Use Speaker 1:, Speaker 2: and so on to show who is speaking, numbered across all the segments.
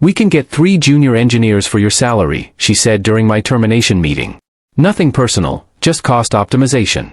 Speaker 1: "We can get 3 junior engineers for your salary," she said during my termination meeting. "Nothing personal, just cost optimization."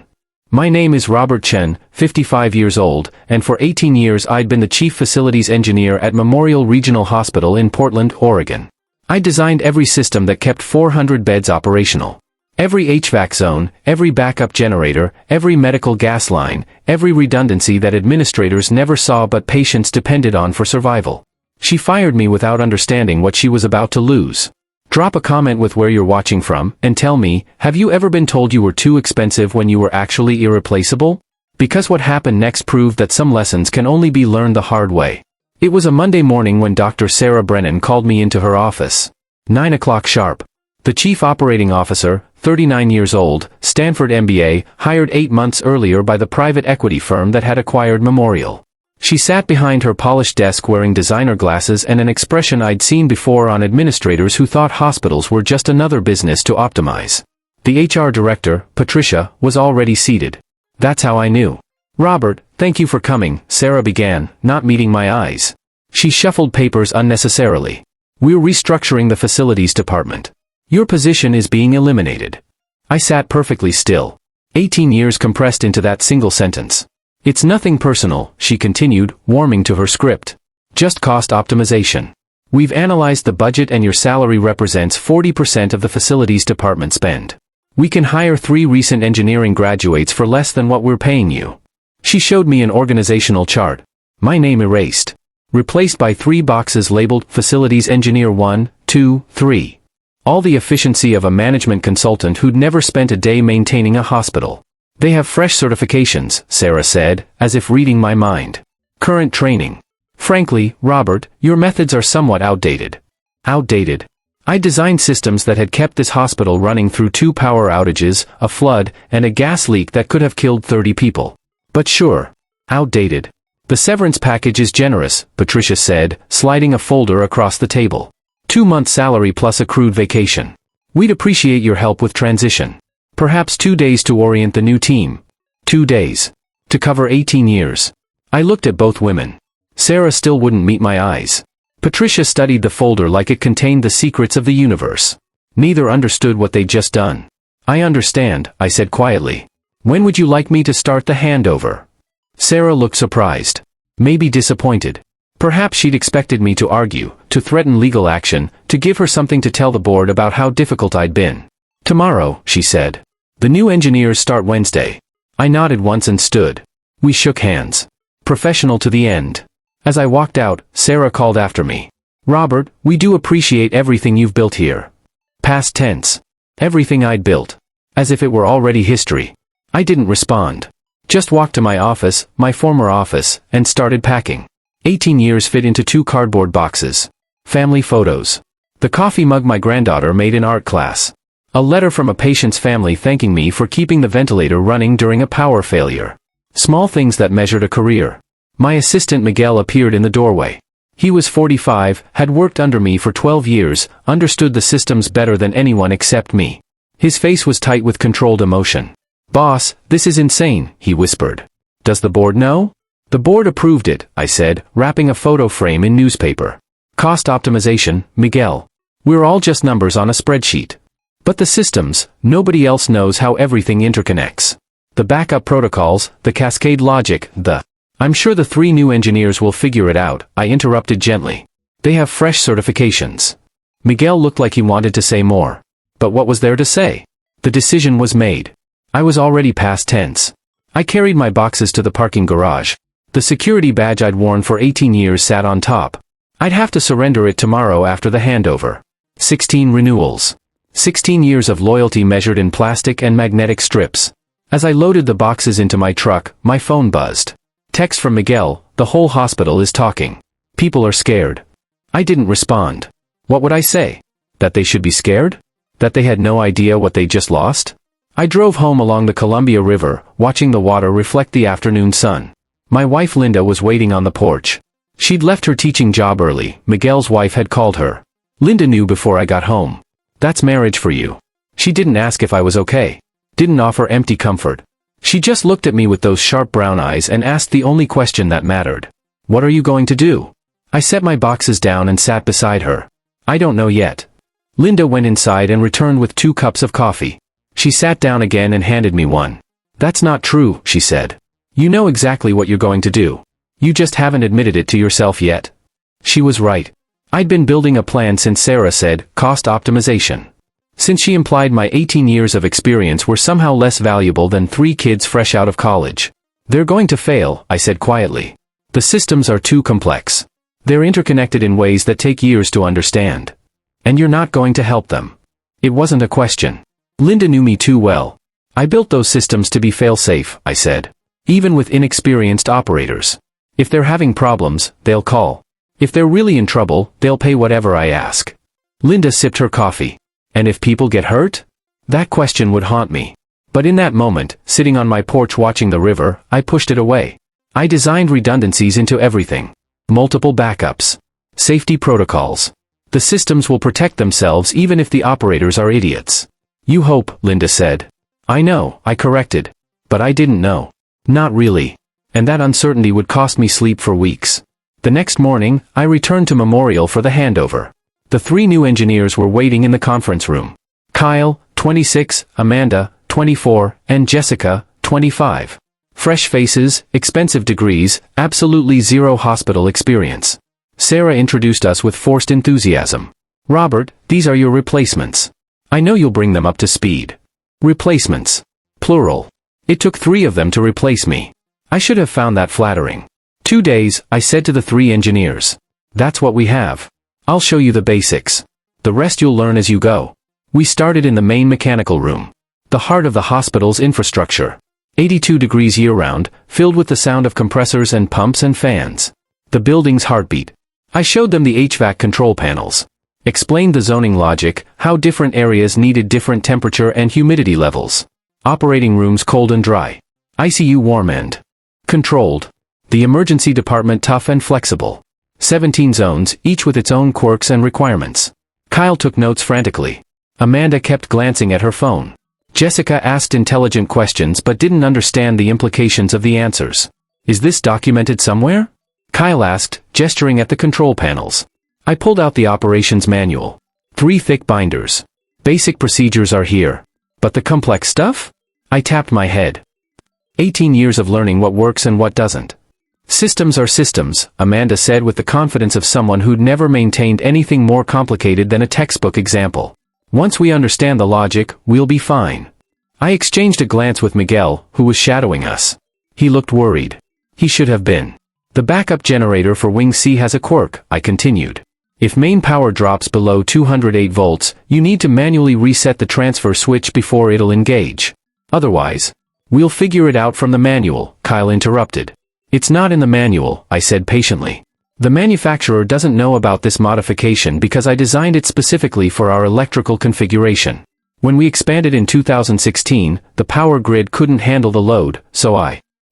Speaker 1: My name is Robert Chen, 55 years old, and for 18 years I'd been the chief facilities engineer at Memorial Regional Hospital in Portland, Oregon. I designed every system that kept 400 beds operational. Every HVAC zone, every backup generator, every medical gas line, every redundancy that administrators never saw but patients depended on for survival. She fired me without understanding what she was about to lose. Drop a comment with where you're watching from, and tell me, have you ever been told you were too expensive when you were actually irreplaceable? Because what happened next proved that some lessons can only be learned the hard way. It was a Monday morning when Dr. Sarah Brennan called me into her office. 9 o'clock sharp. The chief operating officer, 39 years old, Stanford MBA, hired 8 months earlier by the private equity firm that had acquired Memorial. She sat behind her polished desk wearing designer glasses and an expression I'd seen before on administrators who thought hospitals were just another business to optimize. The HR director, Patricia, was already seated. That's how I knew. "Robert, thank you for coming," Sarah began, not meeting my eyes. She shuffled papers unnecessarily. "We're restructuring the facilities department. Your position is being eliminated." I sat perfectly still. 18 years compressed into that single sentence. "It's nothing personal," she continued, warming to her script. "Just cost optimization. We've analyzed the budget and your salary represents 40% of the facilities department spend. We can hire 3 recent engineering graduates for less than what we're paying you." She showed me an organizational chart. My name erased. Replaced by 3 boxes labeled Facilities Engineer 1, 2, 3. All the efficiency of a management consultant who'd never spent a day maintaining a hospital. "They have fresh certifications," Sarah said, as if reading my mind. "Current training. Frankly, Robert, your methods are somewhat outdated." Outdated? I designed systems that had kept this hospital running through 2 power outages, a flood, and a gas leak that could have killed 30 people. But sure. Outdated. "The severance package is generous," Patricia said, sliding a folder across the table. 2 months' salary plus accrued vacation. "We'd appreciate your help with transition. Perhaps 2 days to orient the new team." 2 days. To cover 18 years. I looked at both women. Sarah still wouldn't meet my eyes. Patricia studied the folder like it contained the secrets of the universe. Neither understood what they'd just done. "I understand," I said quietly. "When would you like me to start the handover?" Sarah looked surprised. Maybe disappointed. Perhaps she'd expected me to argue, to threaten legal action, to give her something to tell the board about how difficult I'd been. "Tomorrow," she said. "The new engineers start Wednesday." I nodded once and stood. We shook hands. Professional to the end. As I walked out, Sarah called after me. "Robert, we do appreciate everything you've built here." Past tense. Everything I'd built. As if it were already history. I didn't respond. Just walked to my office, my former office, and started packing. 18 years fit into 2 cardboard boxes. Family photos. The coffee mug my granddaughter made in art class. A letter from a patient's family thanking me for keeping the ventilator running during a power failure. Small things that measured a career. My assistant Miguel appeared in the doorway. He was 45, had worked under me for 12 years, understood the systems better than anyone except me. His face was tight with controlled emotion. "Boss, this is insane," he whispered. "Does the board know?" "The board approved it," I said, wrapping a photo frame in newspaper. "Cost optimization, Miguel. We're all just numbers on a spreadsheet. But the systems, nobody else knows how everything interconnects. The backup protocols, the cascade logic, I'm sure the 3 new engineers will figure it out," I interrupted gently. "They have fresh certifications." Miguel looked like he wanted to say more. But what was there to say? The decision was made. I was already past tense. I carried my boxes to the parking garage. The security badge I'd worn for 18 years sat on top. I'd have to surrender it tomorrow after the handover. 16 renewals. 16 years of loyalty measured in plastic and magnetic strips. As I loaded the boxes into my truck, my phone buzzed. Text from Miguel: "The whole hospital is talking. People are scared." I didn't respond. What would I say? That they should be scared? That they had no idea what they just lost? I drove home along the Columbia River, watching the water reflect the afternoon sun. My wife Linda was waiting on the porch. She'd left her teaching job early. Miguel's wife had called her. Linda knew before I got home. "That's marriage for you." She didn't ask if I was okay. Didn't offer empty comfort. She just looked at me with those sharp brown eyes and asked the only question that mattered. "What are you going to do?" I set my boxes down and sat beside her. I don't know yet. Linda went inside and returned with 2 cups of coffee. She sat down again and handed me one. That's not true, she said. You know exactly what you're going to do. You just haven't admitted it to yourself yet. She was right. I'd been building a plan since Sarah said, cost optimization. Since she implied my 18 years of experience were somehow less valuable than 3 kids fresh out of college. They're going to fail, I said quietly. The systems are too complex. They're interconnected in ways that take years to understand. And you're not going to help them. It wasn't a question. Linda knew me too well. I built those systems to be fail-safe, I said. Even with inexperienced operators. If they're having problems, they'll call. If they're really in trouble, they'll pay whatever I ask. Linda sipped her coffee. And if people get hurt? That question would haunt me. But in that moment, sitting on my porch watching the river, I pushed it away. I designed redundancies into everything. Multiple backups. Safety protocols. The systems will protect themselves even if the operators are idiots. You hope, Linda said. I know, I corrected. But I didn't know. Not really. And that uncertainty would cost me sleep for weeks. The next morning, I returned to Memorial for the handover. The 3 new engineers were waiting in the conference room. Kyle, 26, Amanda, 24, and Jessica, 25. Fresh faces, expensive degrees, absolutely zero hospital experience. Sarah introduced us with forced enthusiasm. Robert, these are your replacements. I know you'll bring them up to speed. Replacements. Plural. It took 3 of them to replace me. I should have found that flattering. 2 days, I said to the 3 engineers. That's what we have. I'll show you the basics. The rest you'll learn as you go. We started in the main mechanical room. The heart of the hospital's infrastructure. 82 degrees year-round, filled with the sound of compressors and pumps and fans. The building's heartbeat. I showed them the HVAC control panels. Explained the zoning logic, how different areas needed different temperature and humidity levels. Operating rooms cold and dry. ICU warm and controlled. The emergency department tough and flexible. 17 zones, each with its own quirks and requirements. Kyle took notes frantically. Amanda kept glancing at her phone. Jessica asked intelligent questions but didn't understand the implications of the answers. Is this documented somewhere? Kyle asked, gesturing at the control panels. I pulled out the operations manual. 3 thick binders. Basic procedures are here. But the complex stuff? I tapped my head. 18 years of learning what works and what doesn't. Systems are systems, Amanda said with the confidence of someone who'd never maintained anything more complicated than a textbook example. Once we understand the logic, we'll be fine. I exchanged a glance with Miguel, who was shadowing us. He looked worried. He should have been. The backup generator for Wing C has a quirk, I continued. If main power drops below 208 volts, you need to manually reset the transfer switch before it'll engage. Otherwise, we'll figure it out from the manual, Kyle interrupted. It's not in the manual, I said patiently. The manufacturer doesn't know about this modification because I designed it specifically for our electrical configuration. When we expanded in 2016, the power grid couldn't handle the load, so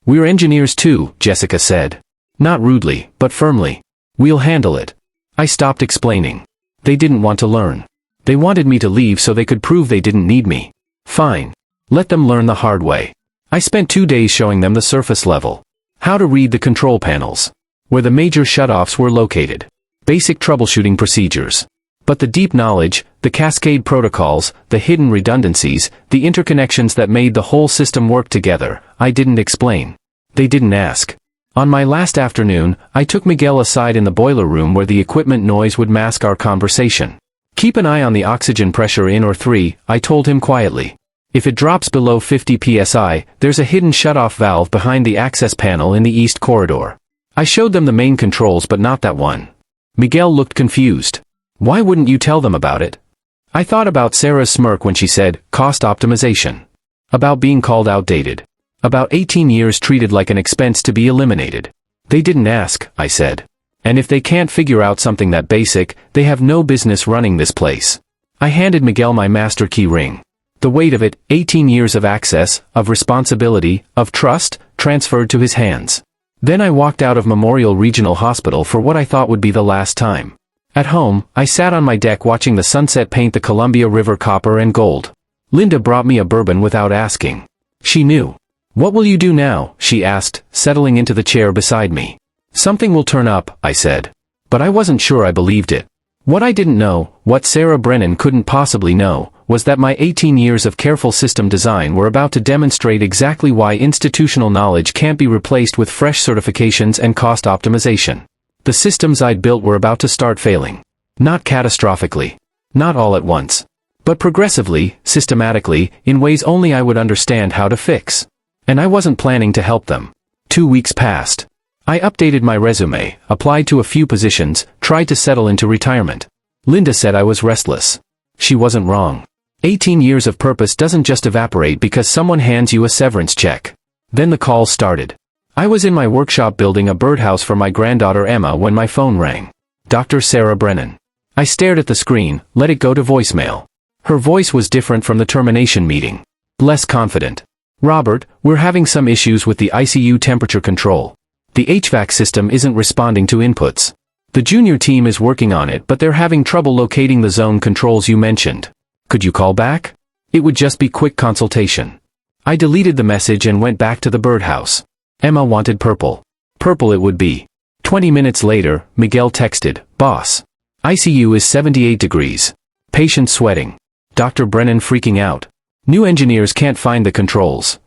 Speaker 1: We're engineers too, Jessica said. Not rudely, but firmly. We'll handle it. I stopped explaining. They didn't want to learn. They wanted me to leave so they could prove they didn't need me. Fine. Let them learn the hard way. I spent 2 days showing them the surface level. How to read the control panels. Where the major shutoffs were located. Basic troubleshooting procedures. But the deep knowledge, the cascade protocols, the hidden redundancies, the interconnections that made the whole system work together, I didn't explain. They didn't ask. On my last afternoon, I took Miguel aside in the boiler room where the equipment noise would mask our conversation. Keep an eye on the oxygen pressure in or 3, I told him quietly. If it drops below 50 psi, there's a hidden shutoff valve behind the access panel in the east corridor. I showed them the main controls but not that one. Miguel looked confused. Why wouldn't you tell them about it? I thought about Sarah's smirk when she said, cost optimization. About being called outdated. About 18 years treated like an expense to be eliminated. They didn't ask, I said. And if they can't figure out something that basic, they have no business running this place. I handed Miguel my master key ring. The weight of it, 18 years of access, of responsibility, of trust, transferred to his hands. Then I walked out of Memorial Regional Hospital for what I thought would be the last time. At home, I sat on my deck watching the sunset paint the Columbia River copper and gold. Linda brought me a bourbon without asking. She knew. What will you do now? She asked, settling into the chair beside me. Something will turn up, I said. But I wasn't sure I believed it. What I didn't know, what Sarah Brennan couldn't possibly know, was that my 18 years of careful system design were about to demonstrate exactly why institutional knowledge can't be replaced with fresh certifications and cost optimization. The systems I'd built were about to start failing. Not catastrophically. Not all at once. But progressively, systematically, in ways only I would understand how to fix. And I wasn't planning to help them. 2 weeks passed. I updated my resume, applied to a few positions, tried to settle into retirement. Linda said I was restless. She wasn't wrong. 18 years of purpose doesn't just evaporate because someone hands you a severance check. Then the calls started. I was in my workshop building a birdhouse for my granddaughter Emma when my phone rang. Dr. Sarah Brennan. I stared at the screen, let it go to voicemail. Her voice was different from the termination meeting. Less confident. Robert, we're having some issues with the ICU temperature control. The HVAC system isn't responding to inputs. The junior team is working on it, but they're having trouble locating the zone controls you mentioned. Could you call back? It would just be quick consultation. I deleted the message and went back to the birdhouse. Emma wanted purple. Purple it would be. 20 minutes later, Miguel texted, "Boss. ICU is 78 degrees. Patient sweating. Dr. Brennan freaking out. New engineers can't find the controls."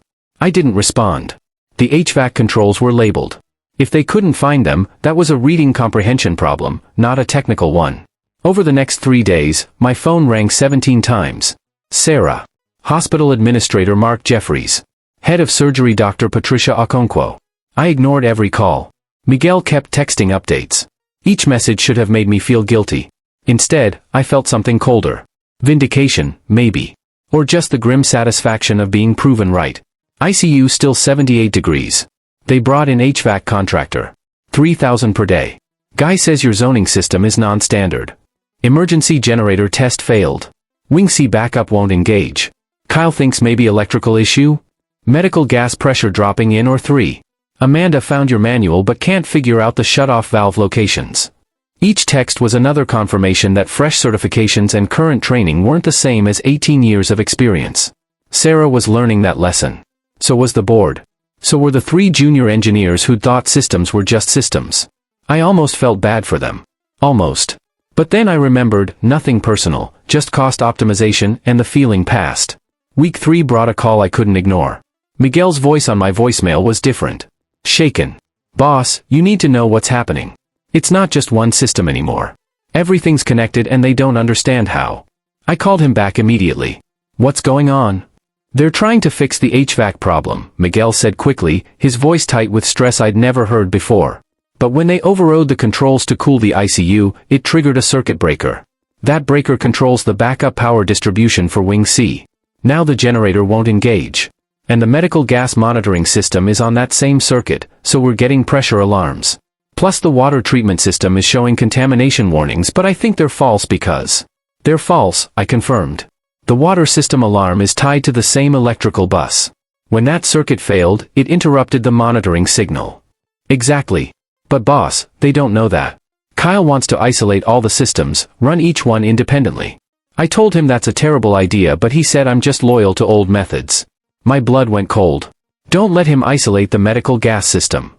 Speaker 1: I didn't respond. The HVAC controls were labeled. If they couldn't find them, that was a reading comprehension problem, not a technical one. Over the next 3 days, my phone rang 17 times. Sarah. Hospital Administrator Mark Jeffries. Head of Surgery Dr. Patricia Okonkwo. I ignored every call. Miguel kept texting updates. Each message should have made me feel guilty. Instead, I felt something colder. Vindication, maybe. Or just the grim satisfaction of being proven right. ICU still 78 degrees. They brought in HVAC contractor. 3,000 per day. Guy says your zoning system is non-standard. Emergency generator test failed. Wing C backup won't engage. Kyle thinks maybe electrical issue? Medical gas pressure dropping in or 3. Amanda found your manual but can't figure out the shut-off valve locations. Each text was another confirmation that fresh certifications and current training weren't the same as 18 years of experience. Sarah was learning that lesson. So was the board. So were the 3 junior engineers who'd thought systems were just systems. I almost felt bad for them. Almost. But then I remembered, nothing personal, just cost optimization, and the feeling passed. Week 3 brought a call I couldn't ignore. Miguel's voice on my voicemail was different. Shaken. "Boss, you need to know what's happening. It's not just one system anymore. Everything's connected and they don't understand how." I called him back immediately. "What's going on?" "They're trying to fix the HVAC problem," Miguel said quickly, his voice tight with stress I'd never heard before. "But when they overrode the controls to cool the ICU, it triggered a circuit breaker. That breaker controls the backup power distribution for Wing C. Now the generator won't engage. And the medical gas monitoring system is on that same circuit, so we're getting pressure alarms. Plus the water treatment system is showing contamination warnings, but I think they're false because..." "They're false," I confirmed. "The water system alarm is tied to the same electrical bus. When that circuit failed, it interrupted the monitoring signal." "Exactly. But boss, they don't know that. Kyle wants to isolate all the systems, run each one independently." I told him that's a terrible idea, but he said I'm just loyal to old methods. My blood went cold. "Don't let him isolate the medical gas system."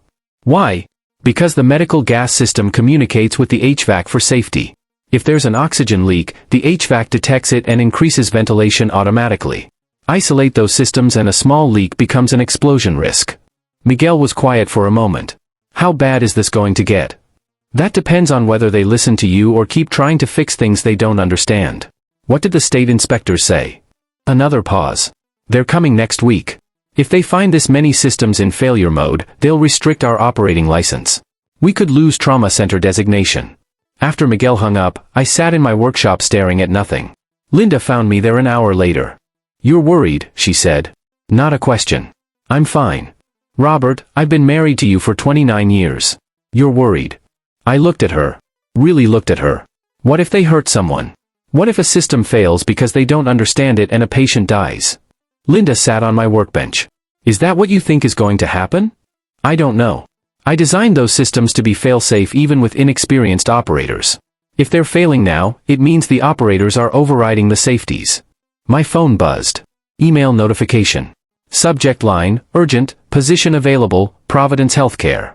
Speaker 1: "Why?" "Because the medical gas system communicates with the HVAC for safety. If there's an oxygen leak, the HVAC detects it and increases ventilation automatically. Isolate those systems and a small leak becomes an explosion risk." Miguel was quiet for a moment. "How bad is this going to get?" "That depends on whether they listen to you or keep trying to fix things they don't understand." "What did the state inspectors say?" Another pause. "They're coming next week. If they find this many systems in failure mode, they'll restrict our operating license. We could lose trauma center designation." After Miguel hung up, I sat in my workshop staring at nothing. Linda found me there an hour later. "You're worried," she said. "Not a question. I'm fine. Robert, I've been married to you for 29 years. You're worried." I looked at her. Really looked at her. What if they hurt someone? What if a system fails because they don't understand it and a patient dies? Linda sat on my workbench. "Is that what you think is going to happen?" "I don't know. I designed those systems to be fail-safe even with inexperienced operators. If they're failing now, it means the operators are overriding the safeties." My phone buzzed. Email notification. Subject line, urgent, position available, Providence Healthcare.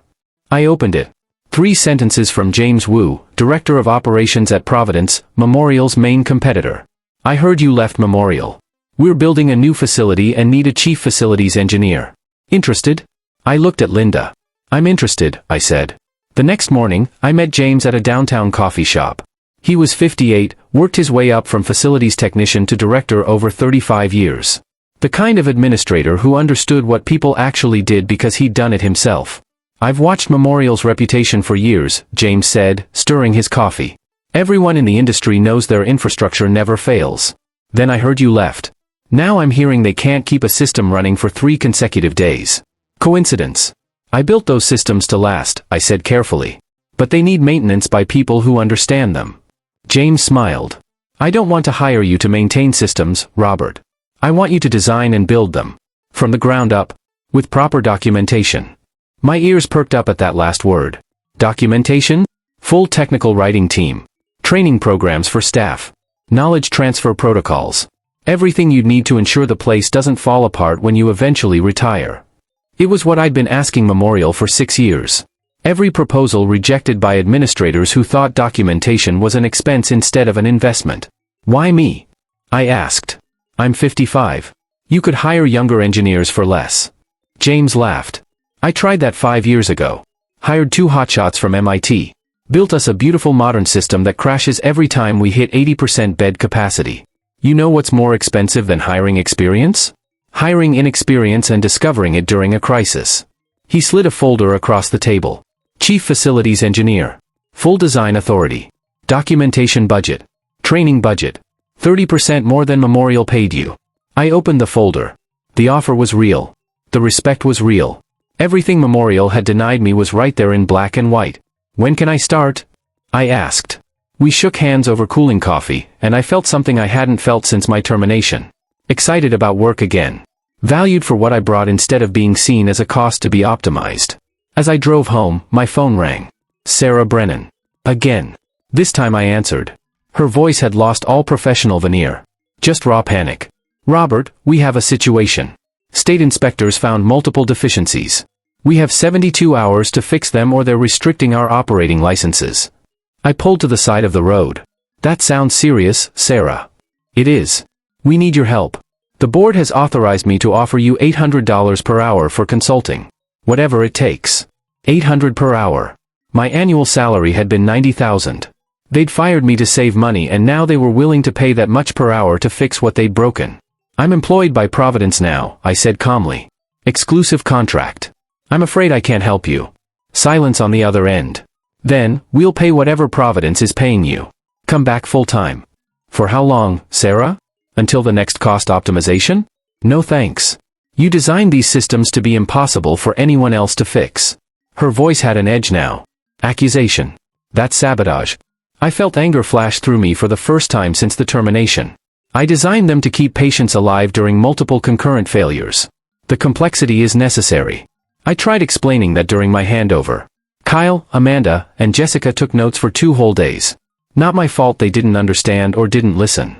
Speaker 1: I opened it. 3 sentences from James Wu, Director of Operations at Providence, Memorial's main competitor. I heard you left Memorial. We're building a new facility and need a chief facilities engineer. Interested? I looked at Linda. I'm interested, I said. The next morning, I met James at a downtown coffee shop. He was 58, worked his way up from facilities technician to director over 35 years. The kind of administrator who understood what people actually did because he'd done it himself. I've watched Memorial's reputation for years, James said, stirring his coffee. Everyone in the industry knows their infrastructure never fails. Then I heard you left. Now I'm hearing they can't keep a system running for 3 consecutive days. Coincidence? I built those systems to last, I said carefully. But they need maintenance by people who understand them. James smiled. I don't want to hire you to maintain systems, Robert. I want you to design and build them. From the ground up. With proper documentation. My ears perked up at that last word. Documentation? Full technical writing team. Training programs for staff. Knowledge transfer protocols. Everything you'd need to ensure the place doesn't fall apart when you eventually retire. It was what I'd been asking Memorial for 6 years. Every proposal rejected by administrators who thought documentation was an expense instead of an investment. Why me? I asked. I'm 55. You could hire younger engineers for less. James laughed. I tried that 5 years ago. Hired 2 hotshots from MIT. Built us a beautiful modern system that crashes every time we hit 80% bed capacity. You know what's more expensive than hiring experience? Hiring inexperience and discovering it during a crisis. He slid a folder across the table. Chief Facilities Engineer. Full design authority. Documentation budget. Training budget. 30% more than Memorial paid you. I opened the folder. The offer was real. The respect was real. Everything Memorial had denied me was right there in black and white. When can I start? I asked. We shook hands over cooling coffee, and I felt something I hadn't felt since my termination. Excited about work again. Valued for what I brought instead of being seen as a cost to be optimized. As I drove home, my phone rang. Sarah Brennan. Again. This time I answered. Her voice had lost all professional veneer. Just raw panic. Robert, we have a situation. State inspectors found multiple deficiencies. We have 72 hours to fix them or they're restricting our operating licenses. I pulled to the side of the road. That sounds serious, Sarah. It is. We need your help. The board has authorized me to offer you $800 per hour for consulting. Whatever it takes. $800 per hour. My annual salary had been $90,000. They'd fired me to save money and now they were willing to pay that much per hour to fix what they'd broken. I'm employed by Providence now, I said calmly. Exclusive contract. I'm afraid I can't help you. Silence on the other end. Then, we'll pay whatever Providence is paying you. Come back full-time. For how long, Sarah? Until the next cost optimization? No thanks. You designed these systems to be impossible for anyone else to fix. Her voice had an edge now. Accusation. That's sabotage. I felt anger flash through me for the first time since the termination. I designed them to keep patients alive during multiple concurrent failures. The complexity is necessary. I tried explaining that during my handover. Kyle, Amanda, and Jessica took notes for 2 whole days. Not my fault they didn't understand or didn't listen.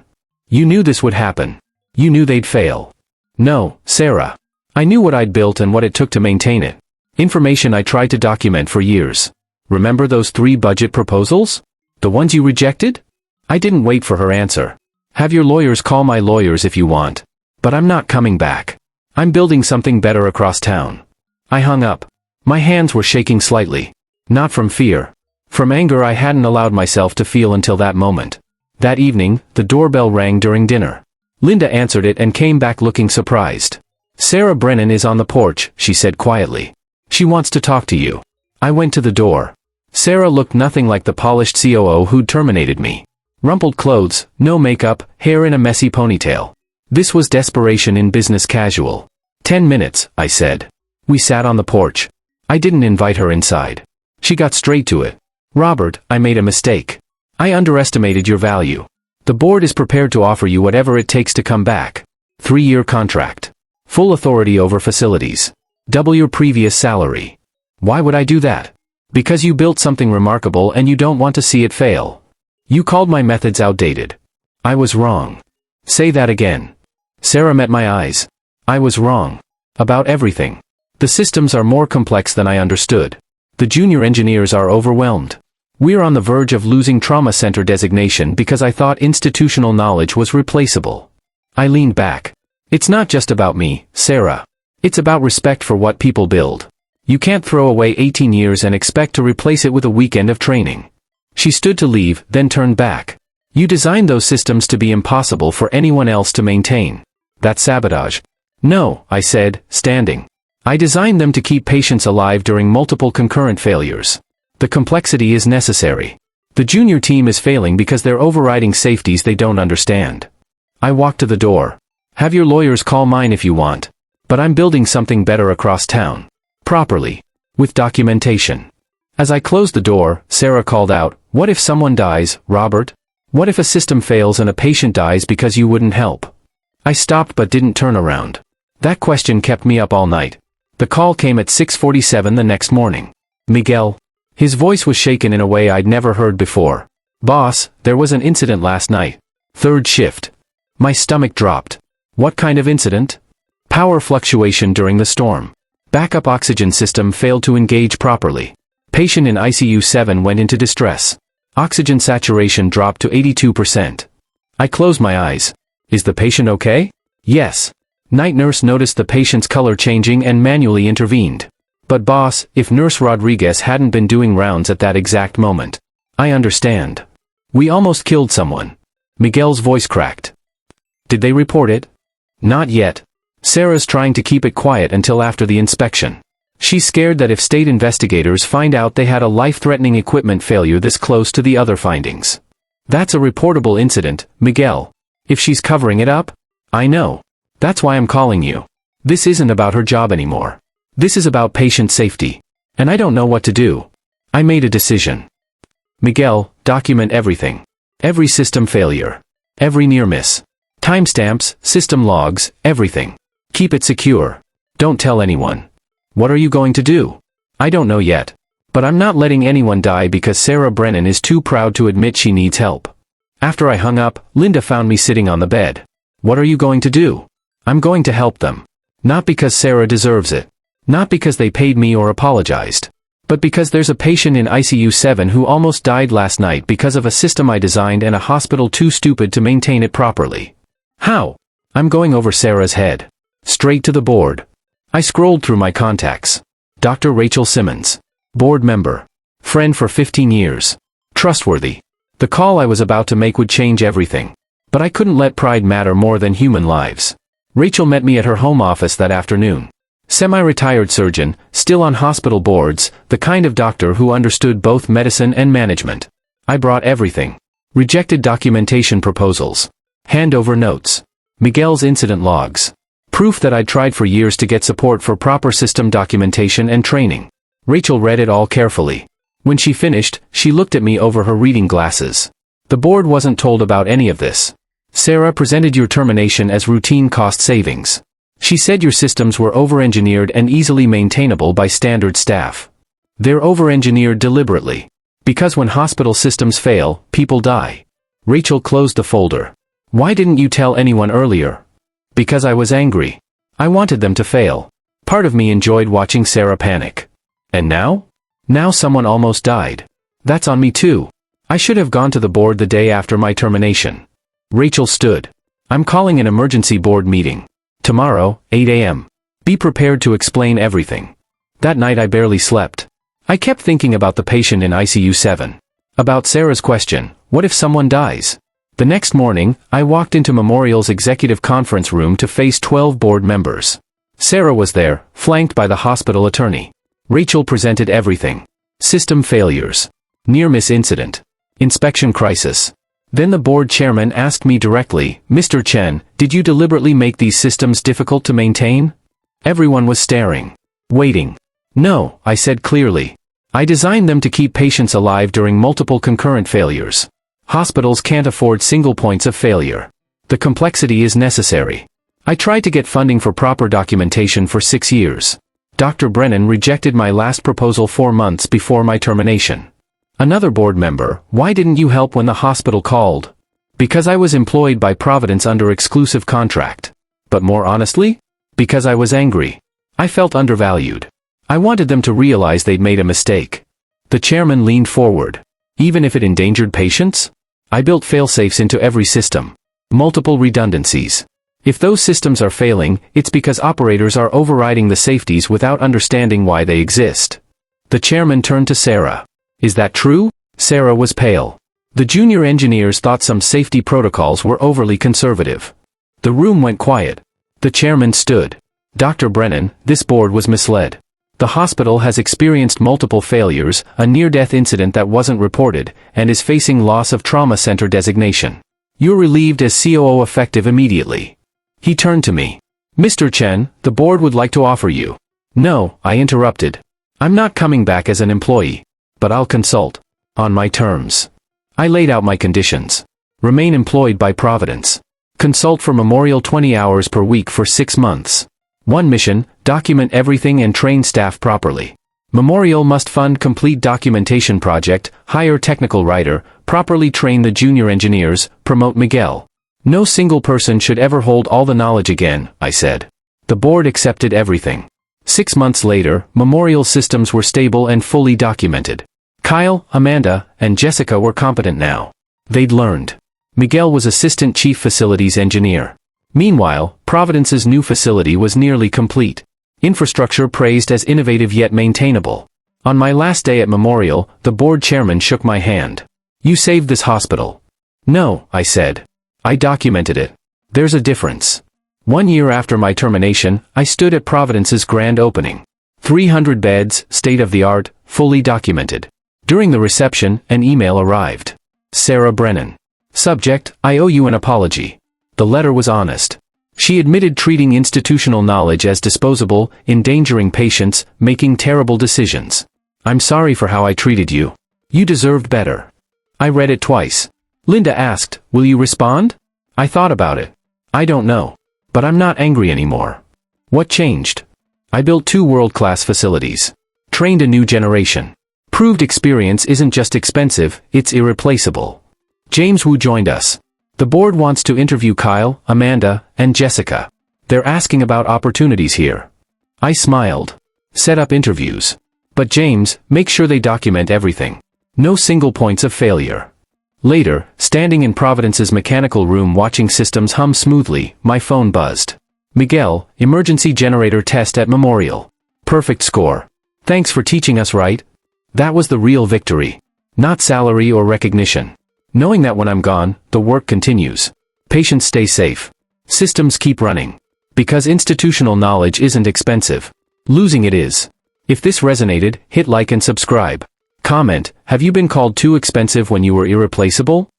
Speaker 1: You knew this would happen. You knew they'd fail. No, Sarah. I knew what I'd built and what it took to maintain it. Information I tried to document for years. Remember those 3 budget proposals? The ones you rejected? I didn't wait for her answer. Have your lawyers call my lawyers if you want. But I'm not coming back. I'm building something better across town. I hung up. My hands were shaking slightly. Not from fear. From anger I hadn't allowed myself to feel until that moment. That evening, the doorbell rang during dinner. Linda answered it and came back looking surprised. Sarah Brennan is on the porch, she said quietly. She wants to talk to you. I went to the door. Sarah looked nothing like the polished COO who'd terminated me. Rumpled clothes, no makeup, hair in a messy ponytail. This was desperation in business casual. 10 minutes, I said. We sat on the porch. I didn't invite her inside. She got straight to it. Robert, I made a mistake. I underestimated your value. The board is prepared to offer you whatever it takes to come back. 3-year contract. Full authority over facilities. Double your previous salary. Why would I do that? Because you built something remarkable and you don't want to see it fail. You called my methods outdated. I was wrong. Say that again. Sarah met my eyes. I was wrong. About everything. The systems are more complex than I understood. The junior engineers are overwhelmed. We're on the verge of losing trauma center designation because I thought institutional knowledge was replaceable. I leaned back. It's not just about me, Sarah. It's about respect for what people build. You can't throw away 18 years and expect to replace it with a weekend of training. She stood to leave, then turned back. You designed those systems to be impossible for anyone else to maintain. That's sabotage. No, I said, standing. I designed them to keep patients alive during multiple concurrent failures. The complexity is necessary. The junior team is failing because they're overriding safeties they don't understand. I walked to the door. Have your lawyers call mine if you want. But I'm building something better across town. Properly. With documentation. As I closed the door, Sarah called out, "What if someone dies, Robert? What if a system fails and a patient dies because you wouldn't help?" I stopped but didn't turn around. That question kept me up all night. The call came at 6:47 the next morning. Miguel. His voice was shaken in a way I'd never heard before. "Boss, there was an incident last night. Third shift." My stomach dropped. What kind of incident? Power fluctuation during the storm. Backup oxygen system failed to engage properly. Patient in ICU 7 went into distress. Oxygen saturation dropped to 82%. I closed my eyes. Is the patient okay? Yes. Night nurse noticed the patient's color changing and manually intervened. But boss, if Nurse Rodriguez hadn't been doing rounds at that exact moment. I understand. We almost killed someone. Miguel's voice cracked. Did they report it? Not yet. Sarah's trying to keep it quiet until after the inspection. She's scared that if state investigators find out they had a life-threatening equipment failure this close to the other findings. That's a reportable incident, Miguel. If she's covering it up? I know. That's why I'm calling you. This isn't about her job anymore. This is about patient safety. And I don't know what to do. I made a decision. Miguel, document everything. Every system failure. Every near miss. Timestamps, system logs, everything. Keep it secure. Don't tell anyone. What are you going to do? I don't know yet. But I'm not letting anyone die because Sarah Brennan is too proud to admit she needs help. After I hung up, Linda found me sitting on the bed. What are you going to do? I'm going to help them. Not because Sarah deserves it. Not because they paid me or apologized. But because there's a patient in ICU 7 who almost died last night because of a system I designed and a hospital too stupid to maintain it properly. How? I'm going over Sarah's head. Straight to the board. I scrolled through my contacts. Dr. Rachel Simmons. Board member. Friend for 15 years. Trustworthy. The call I was about to make would change everything. But I couldn't let pride matter more than human lives. Rachel met me at her home office that afternoon. Semi-retired surgeon, still on hospital boards, the kind of doctor who understood both medicine and management. I brought everything. Rejected documentation proposals. Handover notes. Miguel's incident logs. Proof that I'd tried for years to get support for proper system documentation and training. Rachel read it all carefully. When she finished, she looked at me over her reading glasses. The board wasn't told about any of this. Sarah presented your termination as routine cost savings. She said your systems were over-engineered and easily maintainable by standard staff. They're over-engineered deliberately. Because when hospital systems fail, people die. Rachel closed the folder. Why didn't you tell anyone earlier? Because I was angry. I wanted them to fail. Part of me enjoyed watching Sarah panic. And now? Now someone almost died. That's on me too. I should have gone to the board the day after my termination. Rachel stood. I'm calling an emergency board meeting. Tomorrow, 8 a.m. Be prepared to explain everything. That night I barely slept. I kept thinking about the patient in ICU 7. About Sarah's question, what if someone dies? The next morning, I walked into Memorial's executive conference room to face 12 board members. Sarah was there, flanked by the hospital attorney. Rachel presented everything. System failures. Near-miss incident. Inspection crisis. Then the board chairman asked me directly, Mr. Chen, did you deliberately make these systems difficult to maintain? Everyone was staring. Waiting. No, I said clearly. I designed them to keep patients alive during multiple concurrent failures. Hospitals can't afford single points of failure. The complexity is necessary. I tried to get funding for proper documentation for 6 years. Dr. Brennan rejected my last proposal 4 months before my termination. Another board member, why didn't you help when the hospital called? Because I was employed by Providence under exclusive contract. But more honestly? Because I was angry. I felt undervalued. I wanted them to realize they'd made a mistake. The chairman leaned forward. Even if it endangered patients? I built fail-safes into every system. Multiple redundancies. If those systems are failing, it's because operators are overriding the safeties without understanding why they exist. The chairman turned to Sarah. Is that true? Sarah was pale. The junior engineers thought some safety protocols were overly conservative. The room went quiet. The chairman stood. Dr. Brennan, this board was misled. The hospital has experienced multiple failures, a near-death incident that wasn't reported, and is facing loss of trauma center designation. You're relieved as COO effective immediately. He turned to me. Mr. Chen, the board would like to offer you. No, I interrupted. I'm not coming back as an employee. But I'll consult. On my terms. I laid out my conditions. Remain employed by Providence. Consult for Memorial 20 hours per week for 6 months. 1 mission, document everything and train staff properly. Memorial must fund complete documentation project, hire technical writer, properly train the junior engineers, promote Miguel. No single person should ever hold all the knowledge again, I said. The board accepted everything. 6 months later, Memorial systems were stable and fully documented. Kyle, Amanda, and Jessica were competent now. They'd learned. Miguel was Assistant Chief Facilities Engineer. Meanwhile, Providence's new facility was nearly complete. Infrastructure praised as innovative yet maintainable. On my last day at Memorial, the board chairman shook my hand. You saved this hospital. No, I said. I documented it. There's a difference. 1 year after my termination, I stood at Providence's grand opening. 300 beds, state-of-the-art, fully documented. During the reception, an email arrived. Sarah Brennan. Subject, I owe you an apology. The letter was honest. She admitted treating institutional knowledge as disposable, endangering patients, making terrible decisions. I'm sorry for how I treated you. You deserved better. I read it twice. Linda asked, will you respond? I thought about it. I don't know. But I'm not angry anymore. What changed? I built 2 world-class facilities. Trained a new generation. Proved experience isn't just expensive, it's irreplaceable. James Wu joined us. The board wants to interview Kyle, Amanda, and Jessica. They're asking about opportunities here. I smiled. Set up interviews. But James, make sure they document everything. No single points of failure. Later, standing in Providence's mechanical room watching systems hum smoothly, my phone buzzed. Miguel, emergency generator test at Memorial. Perfect score. Thanks for teaching us right. That was the real victory. Not salary or recognition. Knowing that when I'm gone, the work continues. Patients stay safe. Systems keep running. Because institutional knowledge isn't expensive. Losing it is. If this resonated, hit like and subscribe. Comment, have you been called too expensive when you were irreplaceable?